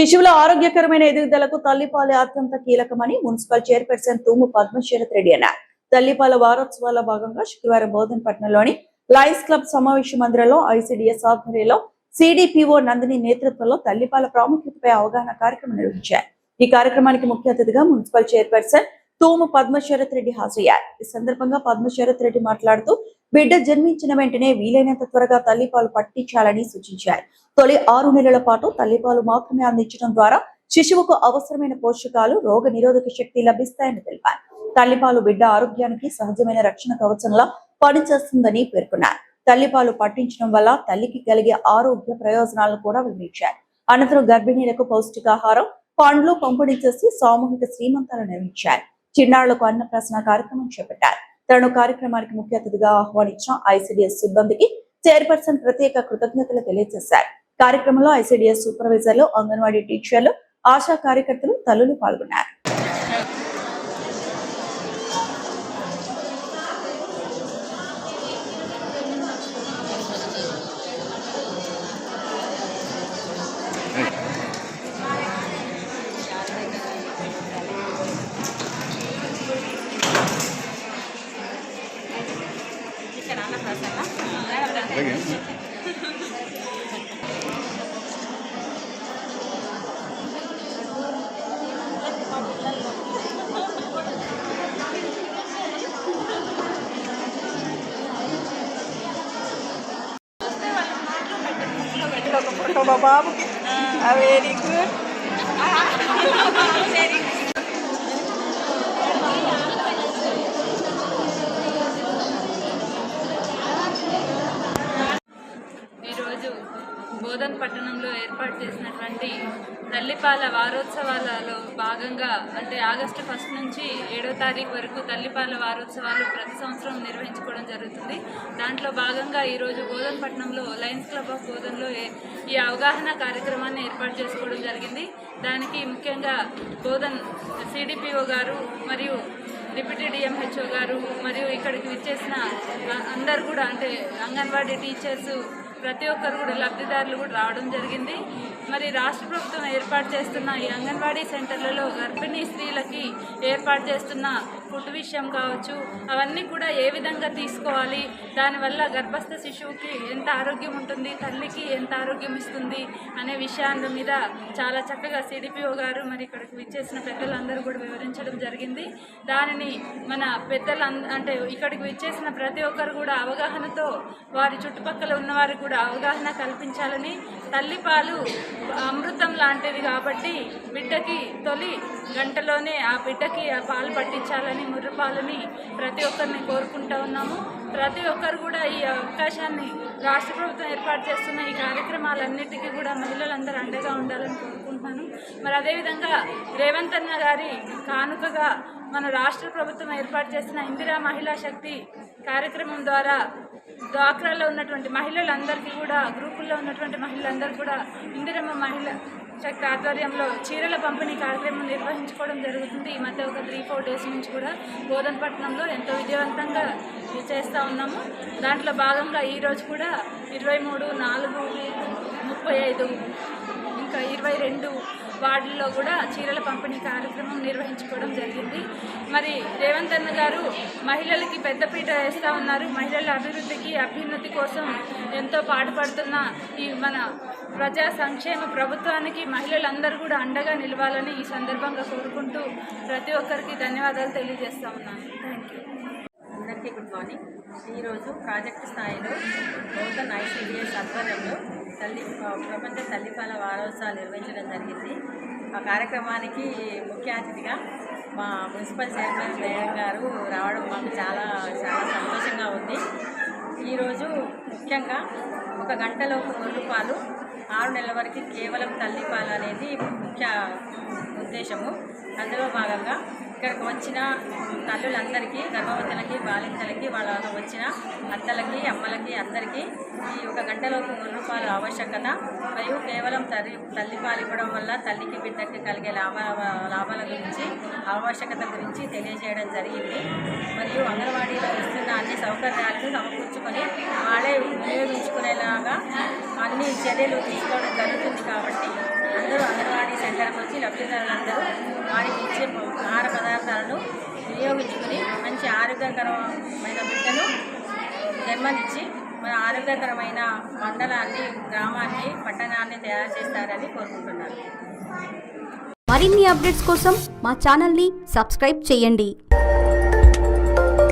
శిశువుల ఆరోగ్యకరమైన ఎదుగుదలకు తల్లిపాలు అత్యంత కీలకమని మున్సిపల్ చైర్పర్సన్ తూము పద్మశరత్ రెడ్డి అన్నారు. తల్లిపాల వారోత్సవాల భాగంగా శుక్రవారం బోధన్పట్నంలోని లయన్స్ క్లబ్ సమావేశ మందిరంలో ఐసిడిఎస్ ఆధ్వర్యంలో సిడిపిఓ నందిని నేతృత్వంలో తల్లిపాల ప్రాముఖ్యతపై అవగాహన కార్యక్రమం నిర్వహించారు. ఈ కార్యక్రమానికి ముఖ్య అతిథిగా మున్సిపల్ చైర్పర్సన్ తూము పద్మశరత్ రెడ్డి హాజరయ్యారు. ఈ సందర్భంగా పద్మశరత్ రెడ్డి మాట్లాడుతూ బిడ్డ జన్మించిన వెంటనే వీలైనంత త్వరగా తల్లిపాలు పట్టించాలని సూచించారు. తొలి 6 నెలల పాటు తల్లిపాలు మాత్రమే అందించడం ద్వారా శిశువుకు అవసరమైన పోషకాలు, రోగ నిరోధక శక్తి లభిస్తాయని తెలిపారు. తల్లిపాలు బిడ్డ ఆరోగ్యానికి సహజమైన రక్షణ కవచంలా పనిచేస్తుందని పేర్కొన్నారు. తల్లిపాలు పట్టించడం వల్ల తల్లికి కలిగే ఆరోగ్య ప్రయోజనాలను కూడా వివరించారు. అనంతరం గర్భిణీలకు పౌష్టికాహారం, పండ్లు పంపిణీ చేసి సామూహిక శ్రీమంతాలు నిర్వహించారు. చిన్నారులకు అన్నప్రాసన కార్యక్రమం చేపట్టారు. తను కార్యక్రమానికి ముఖ్య అతిథిగా ఆహ్వానించిన ఐసిడిఎస్ సిబ్బందికి చైర్పర్సన్ ప్రత్యేక కృతజ్ఞతలు తెలియజేశారు. కార్యక్రమంలో ఐసిడిఎస్ సూపర్వైజర్లు, అంగన్వాడీ టీచర్లు, ఆశా కార్యకర్తలు, తల్లులు పాల్గొన్నారు. బాబుకి వెరీ గుడ్. ఈరోజు బోధన్ పట్టణంలో ఏర్పాటు చేసినటువంటి తల్లిపాల వారోత్సవాలలో భాగంగా అంటే ఆగస్టు 1 నుంచి 7వ తారీఖు వరకు తల్లిపాల వారోత్సవాలు ప్రతి సంవత్సరం నిర్వహించుకోవడం జరుగుతుంది. దాంట్లో భాగంగా ఈరోజు బోధన్ పట్టణంలో లయన్స్ క్లబ్ ఆఫ్ బోధన్లో ఈ అవగాహన కార్యక్రమాన్ని ఏర్పాటు చేసుకోవడం జరిగింది. దానికి ముఖ్యంగా బోధన్ సిడిపిఓ గారు మరియు డిప్యూటీ డిఎంహెచ్ఓ గారు మరియు ఇక్కడికి విచ్చేసిన అందరు కూడా అంటే అంగన్వాడీ టీచర్స్ ప్రతి ఒక్కరు కూడా లబ్ధిదారులు కూడా రావడం జరిగింది. మరి రాష్ట్ర ప్రభుత్వం ఏర్పాటు చేస్తున్న ఈ అంగన్వాడీ సెంటర్లలో గర్భిణీ స్త్రీలకి ఏర్పాటు చేస్తున్న ఫుడ్ విషయం కావచ్చు, అవన్నీ కూడా ఏ విధంగా తీసుకోవాలి, దానివల్ల గర్భస్థ శిశువుకి ఎంత ఆరోగ్యం ఉంటుంది, తల్లికి ఎంత ఆరోగ్యం ఇస్తుంది అనే విషయాల మీద చాలా చక్కగా సిడిపిఓ గారు మరి ఇక్కడికి విచ్చేసిన పెద్దలందరూ కూడా వివరించడం జరిగింది. దానిని మన పెద్దలు అంటే ఇక్కడికి విచ్చేసిన ప్రతి ఒక్కరు కూడా అవగాహనతో వారి చుట్టుపక్కల ఉన్నవారికి కూడా అవగాహన కల్పించాలని, తల్లిపాలు అమృతం లాంటిది కాబట్టి బిడ్డకి తొలి గంటలోనే ఆ బిడ్డకి ఆ పాలు పట్టించాలని, ముర్రుపాలని ప్రతి ఒక్కరిని కోరుకుంటూ ఉన్నాము. ప్రతి ఒక్కరు కూడా ఈ అవకాశాన్ని రాష్ట్ర ప్రభుత్వం ఏర్పాటు చేస్తున్న ఈ కార్యక్రమాలన్నిటికీ కూడా మహిళలందరూ అండగా ఉండాలని కోరుకుంటున్నాను. మరి అదేవిధంగా రేవంత్ అన్న గారి కానుకగా మన రాష్ట్ర ప్రభుత్వం ఏర్పాటు చేసిన ఇందిరా మహిళా శక్తి కార్యక్రమం ద్వారా డ్వాక్రాలో ఉన్నటువంటి మహిళలందరికీ కూడా, గ్రూపుల్లో ఉన్నటువంటి మహిళలందరూ కూడా ఇందిరమ్మ మహిళ శక్తి ఆధ్వర్యంలో చీరల పంపిణీ కార్యక్రమం నిర్వహించుకోవడం జరుగుతుంది. ఈ మధ్య ఒక 3-4 డేస్ నుంచి కూడా బోధన్పట్నంలో ఎంతో విజయవంతంగా చేస్తూ ఉన్నాము. దాంట్లో భాగంగా ఈరోజు కూడా 23, 4, 35 ఇంకా 22 వార్డుల్లో కూడా చీరల పంపిణీ కార్యక్రమం నిర్వహించుకోవడం జరిగింది. మరి రేవంత్ అన్న గారు మహిళలకి పెద్దపీట వేస్తూ ఉన్నారు. మహిళల అభివృద్ధికి, అభ్యున్నతి కోసం ఎంతో పాటుపడుతున్న ఈ మన ప్రజా సంక్షేమ ప్రభుత్వానికి మహిళలందరూ కూడా అండగా నిలవాలని ఈ సందర్భంగా కోరుకుంటూ ప్రతి ఒక్కరికి ధన్యవాదాలు తెలియజేస్తా ఉన్నాను. Thank you. అందరికీ గుడ్ మార్నింగ్. ఈరోజు ప్రాజెక్టు స్థాయిలో బోధన్ ఐసిడిఎస్ ఆధ్వర్యంలో ప్రపంచ తల్లిపాల వారోత్సవాలు నిర్వహించడం జరిగింది. ఆ కార్యక్రమానికి ముఖ్య అతిథిగా మా మున్సిపల్ చైర్మన్ మేడం గారు రావడం మాకు చాలా సంతోషంగా ఉంది. ఈరోజు ముఖ్యంగా 1 గంటలో 3 రూపాయలు 6 నెలల వరకు కేవలం తల్లిపాలు అనేది ముఖ్య ఉద్దేశము. అందులో భాగంగా ఇక్కడికి వచ్చిన తల్లులందరికీ, గర్భవతులకి, బాలింతలకి, వాళ్ళ వచ్చిన అత్తలకి, అమ్మలకి అందరికీ ఈ 1 గంటలోపు 3 రూపాయల ఆవశ్యకత మరియు కేవలం తల్లిపాలు ఇవ్వడం వల్ల తల్లికి, బిడ్డకి కలిగే లాభాల గురించి, ఆవశ్యకత గురించి తెలియజేయడం జరిగింది. మరియు అంగన్వాడీలో ఇస్తున్న అన్ని సౌకర్యాలను సమకూర్చుకొని వాళ్ళే వినియోగించుకునేలాగా అన్ని చర్యలు తీసుకోవడం జరుగుతుంది కాబట్టి అందరూ అంగన్వాడీ సెంటర్కి వచ్చి లబ్ధిదారులందరూ వారికి ఇచ్చే ఆహార పదార్థాలను వినియోగించుకుని మంచి ఆరోగ్యకరమైన బిడ్డను జన్మనిచ్చి మన ఆరోగ్యకరమైన మండలాన్ని, గ్రామాన్ని, పట్టణాన్ని తయారు చేస్తారని కోరుకుంటున్నాను. మరిన్ని అప్డేట్స్ కోసం మా ఛానల్ని సబ్స్క్రైబ్ చేయండి.